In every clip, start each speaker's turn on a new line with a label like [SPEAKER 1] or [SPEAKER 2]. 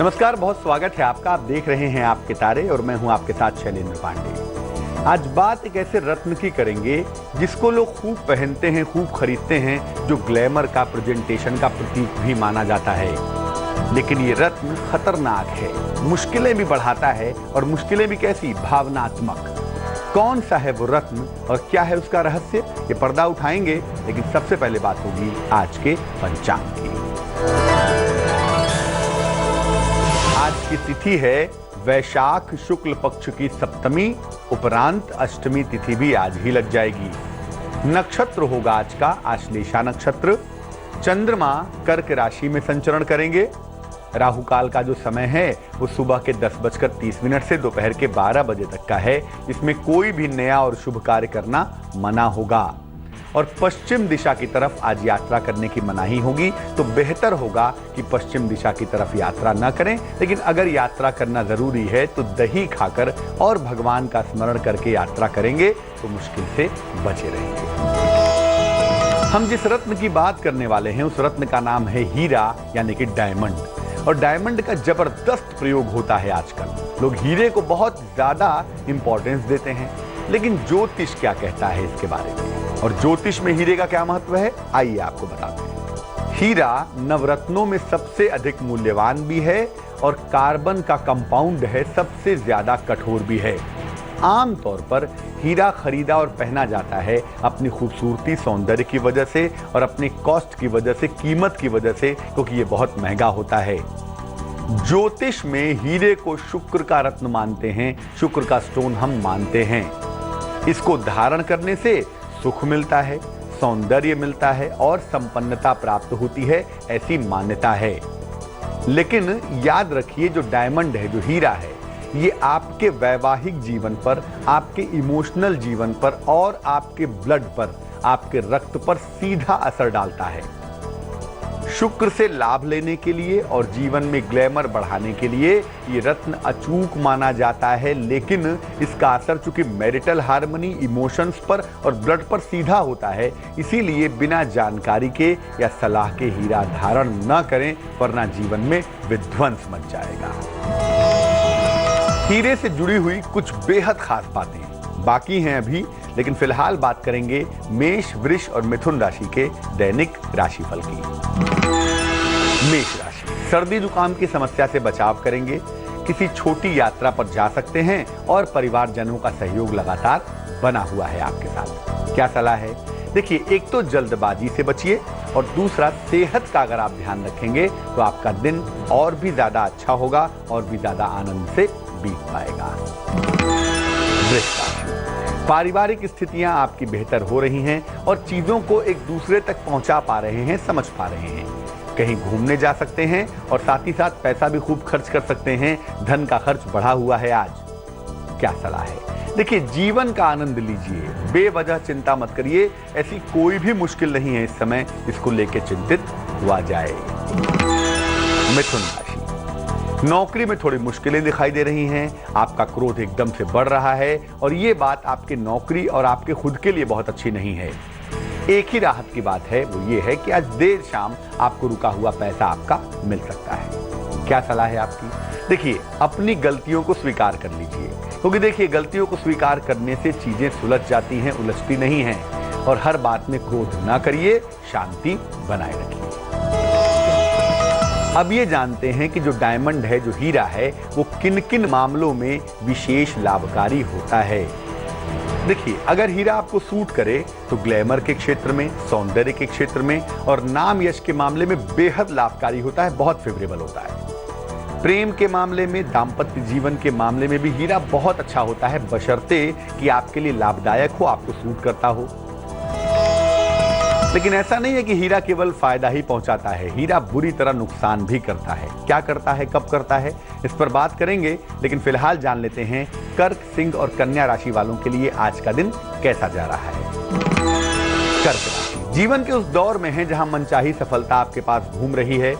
[SPEAKER 1] नमस्कार, बहुत स्वागत है आपका। आप देख रहे हैं आपके तारे और मैं हूं आपके साथ शैलेंद्र पांडे। आज बात एक ऐसे रत्न की करेंगे जिसको लोग खूब पहनते हैं, खूब खरीदते हैं, जो ग्लैमर का, प्रेजेंटेशन का प्रतीक भी माना जाता है। लेकिन ये रत्न खतरनाक है, मुश्किलें भी बढ़ाता है, और मुश्किलें भी कैसी, भावनात्मक। कौन सा है वो रत्न और क्या है उसका रहस्य, ये पर्दा उठाएंगे। लेकिन सबसे पहले बात होगी आज के पंचांग की। आज की तिथि है वैशाख शुक्ल पक्ष की सप्तमी, उपरांत अष्टमी तिथि भी आज ही लग जाएगी। नक्षत्र होगा आज का आश्लेषा नक्षत्र। चंद्रमा कर्क राशि में संचरण करेंगे। राहु काल का जो समय है वो सुबह के 10:30 से दोपहर के 12 बजे तक का है। इसमें कोई भी नया और शुभ कार्य करना मना होगा, और पश्चिम दिशा की तरफ आज यात्रा करने की मनाही होगी। तो बेहतर होगा कि पश्चिम दिशा की तरफ यात्रा न करें। लेकिन अगर यात्रा करना जरूरी है तो दही खाकर और भगवान का स्मरण करके यात्रा करेंगे तो मुश्किल से बचे रहेंगे। हम जिस रत्न की बात करने वाले हैं उस रत्न का नाम है हीरा, यानी कि डायमंड। और डायमंड का जबरदस्त प्रयोग होता है आजकल। लोग हीरे को बहुत ज्यादा इंपॉर्टेंस देते हैं, लेकिन ज्योतिष क्या कहता है इसके बारे में, और ज्योतिष में हीरे का क्या महत्व है, आइए आपको बताते हैं। हीरा नवरत्नों में सबसे अधिक मूल्यवान भी है, और कार्बन का कंपाउंड है, सबसे ज्यादा कठोर भी है। आमतौर पर हीरा खरीदा और पहना जाता है अपनी खूबसूरती, सौंदर्य की वजह से, और अपने कॉस्ट की वजह से, कीमत की वजह से, क्योंकि ये बहुत महंगा होता है। ज्योतिष में हीरे को शुक्र का रत्न मानते हैं, शुक्र का स्टोन हम मानते हैं। इसको धारण करने से सुख मिलता है, सौंदर्य मिलता है और संपन्नता प्राप्त होती है, ऐसी मान्यता है। लेकिन याद रखिए, जो डायमंड है, जो हीरा है, ये आपके वैवाहिक जीवन पर, आपके इमोशनल जीवन पर और आपके ब्लड पर, आपके रक्त पर सीधा असर डालता है। शुक्र से लाभ लेने के लिए और जीवन में ग्लैमर बढ़ाने के लिए ये रत्न अचूक माना जाता है। लेकिन इसका असर चूंकि मैरिटल हार्मनी, इमोशंस पर और ब्लड पर सीधा होता है, इसीलिए बिना जानकारी के या सलाह के हीरा धारण न करें, वरना जीवन में विध्वंस मच जाएगा। हीरे से जुड़ी हुई कुछ बेहद खास बातें बाकी हैं अभी, लेकिन फिलहाल बात करेंगे मेष, वृष और मिथुन राशि के दैनिक राशिफल की। मेष राशि, सर्दी जुकाम की समस्या से बचाव करेंगे। किसी छोटी यात्रा पर जा सकते हैं और परिवारजनों का सहयोग लगातार बना हुआ है आपके साथ। क्या सलाह है? देखिए, एक तो जल्दबाजी से बचिए, और दूसरा सेहत का अगर आप ध्यान रखेंगे तो आपका दिन और भी ज्यादा अच्छा होगा और भी ज्यादा आनंद से बीत पाएगा। वृष राशि, पारिवारिक स्थितियां आपकी बेहतर हो रही हैं और चीजों को एक दूसरे तक पहुंचा पा रहे हैं, समझ पा रहे हैं। कहीं घूमने जा सकते हैं और साथ ही साथ पैसा भी खूब खर्च कर सकते हैं। धन का खर्च बढ़ा हुआ है आज। क्या सलाह है? देखिए, जीवन का आनंद लीजिए, बेवजह चिंता मत करिए। ऐसी कोई भी मुश्किल नहीं है इस समय इसको लेकर चिंतित हुआ जाए। मिथुन राशि, नौकरी में थोड़ी मुश्किलें दिखाई दे रही हैं। आपका क्रोध एकदम से बढ़ रहा है, और ये बात आपके नौकरी और आपके खुद के लिए बहुत अच्छी नहीं है। एक ही राहत की बात है, वो ये है कि आज देर शाम आपको रुका हुआ पैसा आपका मिल सकता है। क्या सलाह है आपकी? देखिए, अपनी गलतियों को स्वीकार कर लीजिए, क्योंकि देखिए, गलतियों को स्वीकार करने से चीजें सुलझ जाती हैं, उलझती नहीं हैं। और हर बात में क्रोध ना करिए, शांति बनाए रखिए। अब ये जानते हैं कि जो डायमंड है, जो हीरा है, वो किन किन मामलों में विशेष लाभकारी होता है। देखिए, अगर हीरा आपको सूट करे तो ग्लैमर के क्षेत्र में, सौंदर्य के क्षेत्र में और नाम यश के मामले में बेहद लाभकारी होता है, बहुत फेवरेबल होता है। प्रेम के मामले में, दाम्पत्य जीवन के मामले में भी हीरा बहुत अच्छा होता है, बशर्ते कि आपके लिए लाभदायक हो, आपको सूट करता हो। लेकिन ऐसा नहीं है कि हीरा केवल फायदा ही पहुंचाता है, हीरा बुरी तरह नुकसान भी करता है। क्या करता है, कब करता है, इस पर बात करेंगे। लेकिन फिलहाल जान लेते हैं कर्क, सिंह और कन्या राशि वालों के लिए आज का दिन कैसा जा रहा है। कर्क राशि, जीवन के उस दौर में है जहां मनचाही सफलता आपके पास घूम रही है।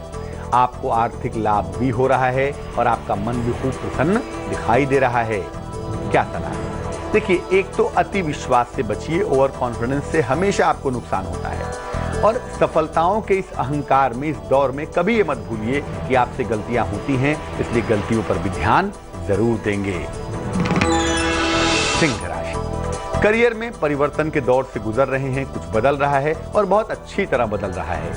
[SPEAKER 1] आपको आर्थिक लाभ भी हो रहा है और आपका मन भी खूब प्रसन्न दिखाई दे रहा है। क्या सलाह है? देखिए, एक तो अति विश्वास से बचिए, ओवर कॉन्फिडेंस से हमेशा आपको नुकसान होता है। और सफलताओं के इस अहंकार में, इस दौर में कभी ये मत भूलिए कि आपसे गलतियां होती हैं, इसलिए गलतियों पर भी ध्यान जरूर देंगे। सिंह राशि, करियर में परिवर्तन के दौर से गुजर रहे हैं, कुछ बदल रहा है और बहुत अच्छी तरह बदल रहा है।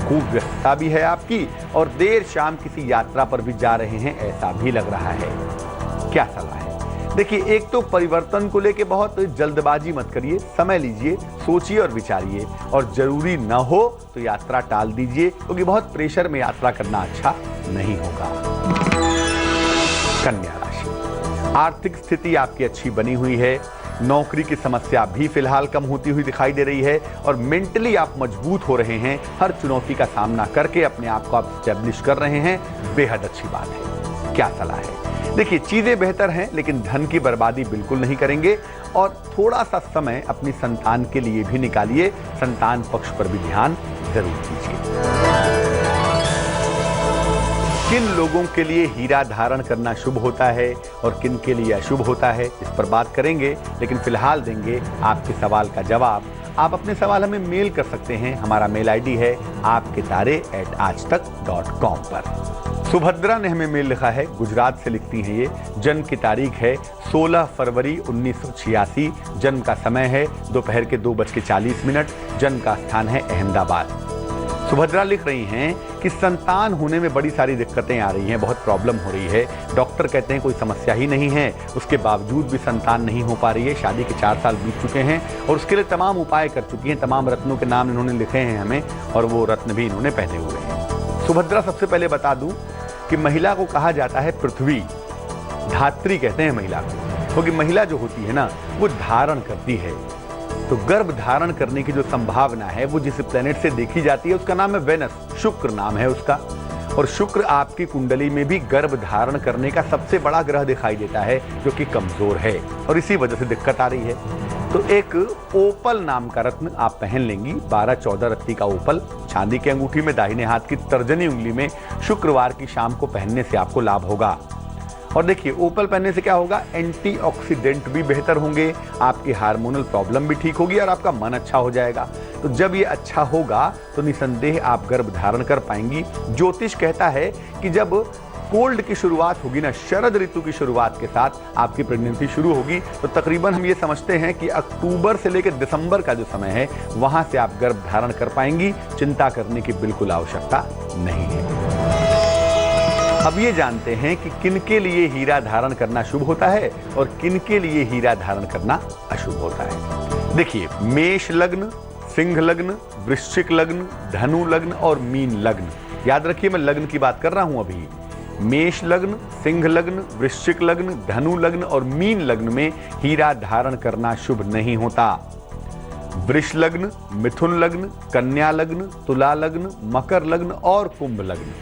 [SPEAKER 1] खूब व्यस्तता भी है आपकी और देर शाम किसी यात्रा पर भी जा रहे हैं, ऐसा भी लग रहा है। क्या सलाह है? देखिए, एक तो परिवर्तन को लेके बहुत जल्दबाजी मत करिए, समय लीजिए, सोचिए और विचारिए, और जरूरी न हो तो यात्रा टाल दीजिए, क्योंकि बहुत प्रेशर में यात्रा करना अच्छा नहीं होगा। कन्या राशि, आर्थिक स्थिति आपकी अच्छी बनी हुई है, नौकरी की समस्या भी फिलहाल कम होती हुई दिखाई दे रही है और मेंटली आप मजबूत हो रहे हैं, हर चुनौती का सामना करके अपने आप को आप स्टैब्लिश कर रहे हैं, बेहद अच्छी बात है। क्या सलाह है? देखिए, चीजें बेहतर हैं, लेकिन धन की बर्बादी बिल्कुल नहीं करेंगे और थोड़ा सा समय अपनी संतान के लिए भी निकालिए, संतान पक्ष पर भी ध्यान जरूर दीजिए। किन लोगों के लिए हीरा धारण करना शुभ होता है और किन के लिए अशुभ होता है, इस पर बात करेंगे, लेकिन फिलहाल देंगे आपके सवाल का जवाब। आप अपने सवाल हमें मेल कर सकते हैं, हमारा मेल आईडी है aapketare@aajtak.com पर। सुभद्रा ने हमें मेल लिखा है, गुजरात से लिखती हैं ये, जन्म की तारीख है 16 फरवरी 1986, जन्म का समय है दोपहर के 2:40, जन्म का स्थान है अहमदाबाद। सुभद्रा लिख रही हैं कि संतान होने में बड़ी सारी दिक्कतें आ रही हैं, बहुत प्रॉब्लम हो रही है, डॉक्टर कहते हैं कोई समस्या ही नहीं है, उसके बावजूद भी संतान नहीं हो पा रही है, शादी के 4 साल बीत चुके हैं और उसके लिए तमाम उपाय कर चुकी हैं, तमाम रत्नों के नाम इन्होंने लिखे हैं हमें और वो रत्न भी इन्होंने पहने हुए हैं। सुभद्रा, सबसे पहले बता दूं कि महिला को कहा जाता है पृथ्वी, धात्री कहते हैं महिला को, क्योंकि महिला जो होती है ना, वो धारण करती है। तो गर्भ धारण करने की जो संभावना है वो जिस प्लेनेट से देखी जाती है उसका नाम है वेनस, शुक्र नाम है उसका, और शुक्र आपकी कुंडली में भी गर्भ धारण करने का सबसे बड़ा ग्रह दिखाई देता है, जो कि कमजोर है और इसी वजह से दिक्कत आ रही है। तो एक ओपल नाम का रत्न आप पहन लेंगी, 12-14 रत्ती का ओपल, चांदी की अंगूठी में दाहिने हाथ की तर्जनी उंगली में, शुक्रवार की शाम को पहनने से आपको लाभ होगा। और देखिए, ओपल पहनने से क्या होगा, एंटीऑक्सीडेंट भी बेहतर होंगे, आपकी हार्मोनल प्रॉब्लम भी ठीक होगी और आपका मन अच्छा हो जाएगा। तो जब ये अच्छा होगा तो निसंदेह आप गर्भ धारण कर पाएंगी। ज्योतिष कहता है कि जब कोल्ड की शुरुआत होगी ना, शरद ऋतु की शुरुआत के साथ आपकी प्रेगनेंसी शुरू होगी, तो तकरीबन हम ये समझते हैं कि अक्टूबर से लेकर दिसंबर का जो समय है, वहां से आप गर्भ धारण कर पाएंगी। चिंता करने की बिल्कुल आवश्यकता नहीं है। अब ये जानते हैं कि किनके लिए हीरा धारण करना शुभ होता है और किनके लिए हीरा धारण करना अशुभ होता है। देखिए, मेष लग्न, सिंह लग्न, वृश्चिक लग्न, धनु लग्न और मीन लग्न, याद रखिए मैं लग्न की बात कर रहा हूं अभी। मेष लग्न, सिंह लग्न, वृश्चिक लग्न, धनु लग्न और मीन लग्न में हीरा धारण करना शुभ नहीं होता। वृष लग्न, मिथुन लग्न, कन्या लग्न, तुला लग्न, मकर लग्न और कुंभ लग्न,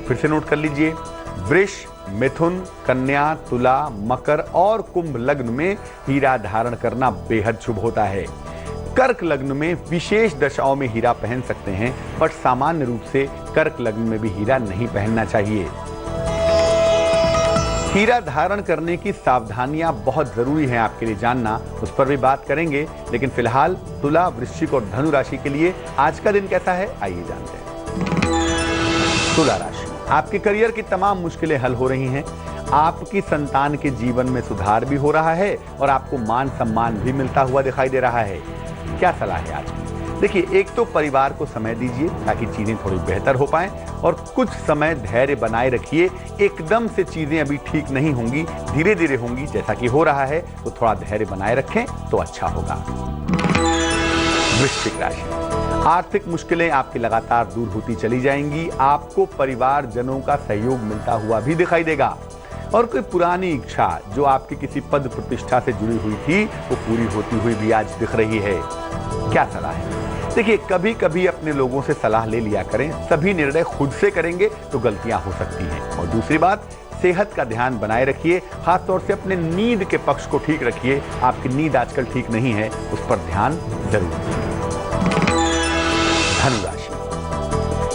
[SPEAKER 1] फिर से नोट कर लीजिए, वृष, मिथुन, कन्या, तुला, मकर और कुंभ लग्न में हीरा धारण करना बेहद शुभ होता है। कर्क लग्न में विशेष दशाओं में हीरा पहन सकते हैं, बट सामान्य रूप से कर्क लग्न में भी हीरा नहीं पहनना चाहिए। हीरा धारण करने की सावधानियां बहुत जरूरी हैं आपके लिए जानना, उस पर भी बात करेंगे, लेकिन फिलहाल तुला, वृश्चिक और धनु राशि के लिए आज का दिन कैसा है, आइए जानते हैं। तुला राशि, आपके करियर की तमाम मुश्किलें हल हो रही हैं, आपकी संतान के जीवन में सुधार भी हो रहा है और आपको मान सम्मान भी मिलता हुआ दिखाई दे रहा है। क्या सलाह है आज की? देखिए, एक तो परिवार को समय दीजिए ताकि चीजें थोड़ी बेहतर हो पाएं और कुछ समय धैर्य बनाए रखिए। एकदम से चीजें अभी ठीक नहीं होंगी, धीरे धीरे होंगी, जैसा कि हो रहा है, तो थोड़ा धैर्य बनाए रखें तो अच्छा होगा। वृश्चिक राशि, आर्थिक मुश्किलें आपकी लगातार दूर होती चली जाएंगी, आपको परिवारजनों का सहयोग मिलता हुआ भी दिखाई देगा और कोई पुरानी इच्छा जो आपकी किसी पद प्रतिष्ठा से जुड़ी हुई थी वो पूरी होती हुई भी आज दिख रही है। क्या सलाह है? देखिए, कभी कभी अपने लोगों से सलाह ले लिया करें, सभी निर्णय खुद से करेंगे तो गलतियां हो सकती हैं। और दूसरी बात, सेहत का ध्यान बनाए रखिए, खासतौर से अपने नींद के पक्ष को ठीक रखिए। आपकी नींद आजकल ठीक नहीं है, उस पर ध्यान जरूर दीजिए। धनु राशि,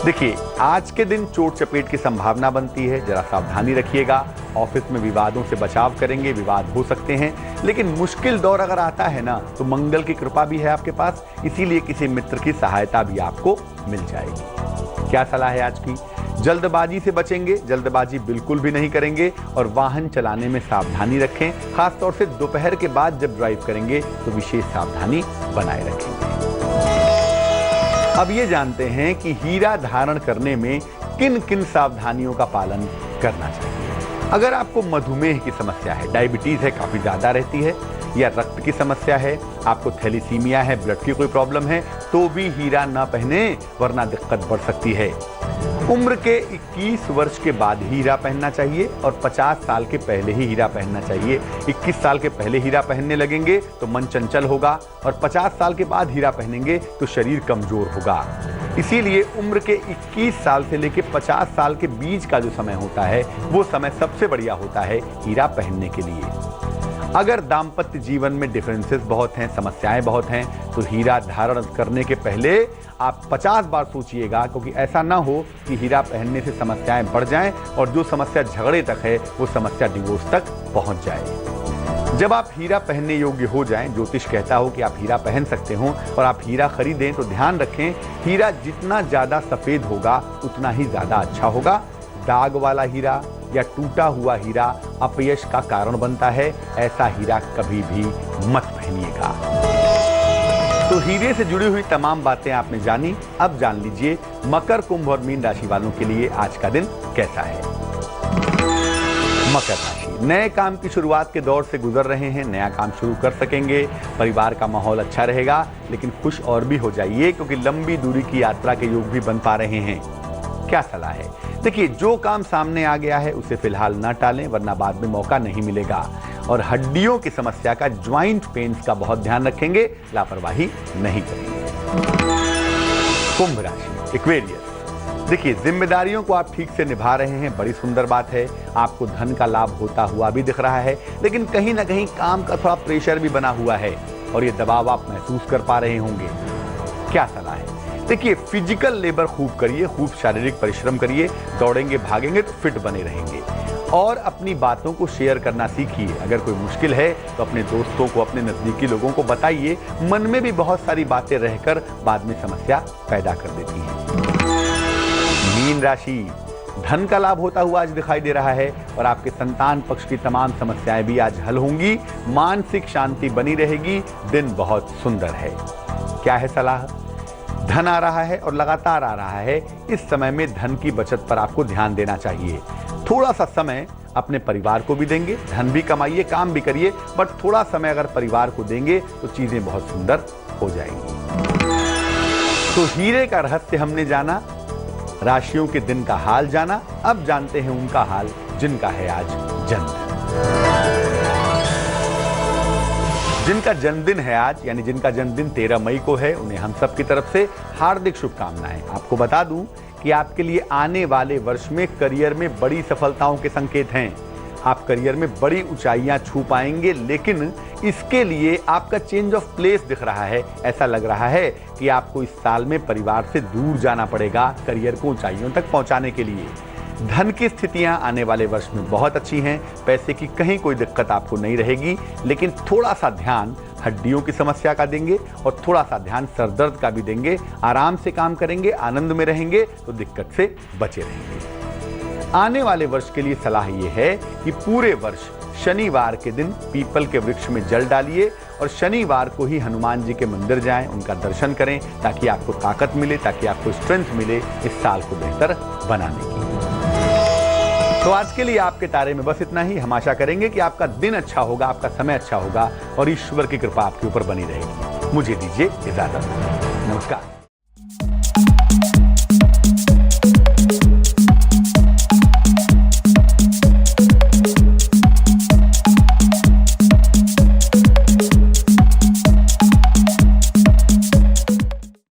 [SPEAKER 1] देखिए, आज के दिन चोट चपेट की संभावना बनती है, जरा सावधानी रखिएगा। ऑफिस में विवादों से बचाव करेंगे, विवाद हो सकते हैं, लेकिन मुश्किल दौर अगर आता है ना तो मंगल की कृपा भी है आपके पास, इसीलिए किसी मित्र की सहायता भी आपको मिल जाएगी। क्या सलाह है आज की? जल्दबाजी से बचेंगे, जल्दबाजी बिल्कुल भी नहीं करेंगे और वाहन चलाने में सावधानी रखें। खासतौर से दोपहर के बाद जब ड्राइव करेंगे तो विशेष सावधानी बनाए रखेंगे। अब ये जानते हैं कि हीरा धारण करने में किन किन सावधानियों का पालन करना चाहिए। अगर आपको मधुमेह की समस्या है, डायबिटीज है, काफी ज्यादा रहती है, या रक्त की समस्या है, आपको थैलीसीमिया है, ब्लड की कोई प्रॉब्लम है, तो भी हीरा ना पहने वरना दिक्कत बढ़ सकती है। उम्र के 21 वर्ष के बाद हीरा पहनना चाहिए और 50 साल के पहले ही हीरा पहनना चाहिए। 21 साल के पहले हीरा पहनने लगेंगे तो मन चंचल होगा और 50 साल के बाद हीरा पहनेंगे तो शरीर कमजोर होगा। इसीलिए उम्र के 21 साल से लेकर 50 साल के बीच का जो समय होता है वो समय सबसे बढ़िया होता है हीरा पहनने के लिए। अगर दाम्पत्य जीवन में डिफरेंसेस बहुत हैं, समस्याएं बहुत हैं, तो हीरा धारण करने के पहले आप 50 बार सोचिएगा, क्योंकि ऐसा ना हो कि हीरा पहनने से समस्याएं बढ़ जाएं और जो समस्या झगड़े तक है वो समस्या डिवोर्स तक पहुंच जाए। जब आप हीरा पहनने योग्य हो जाएं, ज्योतिष कहता हो कि आप हीरा पहन सकते हो और आप हीरा खरीदें, तो ध्यान रखें हीरा जितना ज्यादा सफेद होगा उतना ही ज्यादा अच्छा होगा। दाग वाला हीरा या टूटा हुआ हीरा अपयश का कारण बनता है, ऐसा हीरा कभी भी मत पहनिएगा। तो हीरे से जुड़ी हुई तमाम बातें आपने जानी। अब जान लीजिए मकर, कुंभ और मीन राशि वालों के लिए आज का दिन कैसा है। मकर राशि, नए काम की शुरुआत के दौर से गुजर रहे हैं, नया काम शुरू कर सकेंगे, परिवार का माहौल अच्छा रहेगा, लेकिन खुश और भी हो जाइए क्योंकि लंबी दूरी की यात्रा के योग भी बन पा रहे हैं। क्या सलाह है? देखिए, जो काम सामने आ गया है उसे फिलहाल ना टालें वरना बाद में मौका नहीं मिलेगा। और हड्डियों की समस्या का, ज्वाइंट पेन्स का बहुत ध्यान रखेंगे, लापरवाही नहीं करेंगे। कुंभ राशि, एक्वेरियस, देखिए जिम्मेदारियों को आप ठीक से निभा रहे हैं, बड़ी सुंदर बात है। आपको धन का लाभ होता हुआ भी दिख रहा है, लेकिन कहीं ना कहीं काम का थोड़ा प्रेशर भी बना हुआ है और ये दबाव आप महसूस कर पा रहे होंगे। क्या सलाह है? देखिए, फिजिकल लेबर खूब करिए, खूब शारीरिक परिश्रम करिए, दौड़ेंगे भागेंगे तो फिट बने रहेंगे और अपनी बातों को शेयर करना सीखिए। अगर कोई मुश्किल है तो अपने दोस्तों को, अपने नजदीकी लोगों को बताइए। मन में भी बहुत सारी बातें रहकर बाद में समस्या पैदा कर देती हैं। मीन राशि, धन का लाभ होता हुआ आज दिखाई दे रहा है और आपके संतान पक्ष की तमाम समस्याएं भी आज हल होंगी। मानसिक शांति बनी रहेगी, दिन बहुत सुंदर है। क्या है सलाह? धन आ रहा है और लगातार आ रहा है, इस समय में धन की बचत पर आपको ध्यान देना चाहिए। थोड़ा सा समय अपने परिवार को भी देंगे, धन भी कमाइए, काम भी करिए, बट थोड़ा समय अगर परिवार को देंगे तो चीजें बहुत सुंदर हो जाएंगी। तो हीरे का रहस्य हमने जाना, राशियों के दिन का हाल जाना। अब जानते हैं उनका हाल जिनका है आज जन्मदिन। जिनका जन्मदिन है आज, यानी जिनका जन्मदिन 13 मई को है, उन्हें हम सब की तरफ से हार्दिक शुभकामनाएं। आपको बता दूं कि आपके लिए आने वाले वर्ष में करियर में बड़ी सफलताओं के संकेत हैं। आप करियर में बड़ी ऊंचाइयां छू पाएंगे, लेकिन इसके लिए आपका चेंज ऑफ प्लेस दिख रहा है। ऐसा लग रहा है कि आपको इस साल में परिवार से दूर जाना पड़ेगा करियर को ऊंचाइयों तक पहुंचाने के लिए। धन की स्थितियां आने वाले वर्ष में बहुत अच्छी हैं, पैसे की कहीं कोई दिक्कत आपको नहीं रहेगी, लेकिन थोड़ा सा ध्यान हड्डियों की समस्या का देंगे और थोड़ा सा ध्यान सरदर्द का भी देंगे। आराम से काम करेंगे, आनंद में रहेंगे तो दिक्कत से बचे रहेंगे। आने वाले वर्ष के लिए सलाह यह है कि पूरे वर्ष शनिवार के दिन पीपल के वृक्ष में जल डालिए और शनिवार को ही हनुमान जी के मंदिर जाएं, उनका दर्शन करें, ताकि आपको ताकत मिले, ताकि आपको स्ट्रेंथ मिले इस साल को बेहतर बनाने की। तो आज के लिए आपके तारे में बस इतना ही। हम आशा करेंगे कि आपका दिन अच्छा होगा, आपका समय अच्छा होगा और ईश्वर की कृपा आपके ऊपर बनी रहेगी। मुझे दीजिए इजाजत। नमस्कार।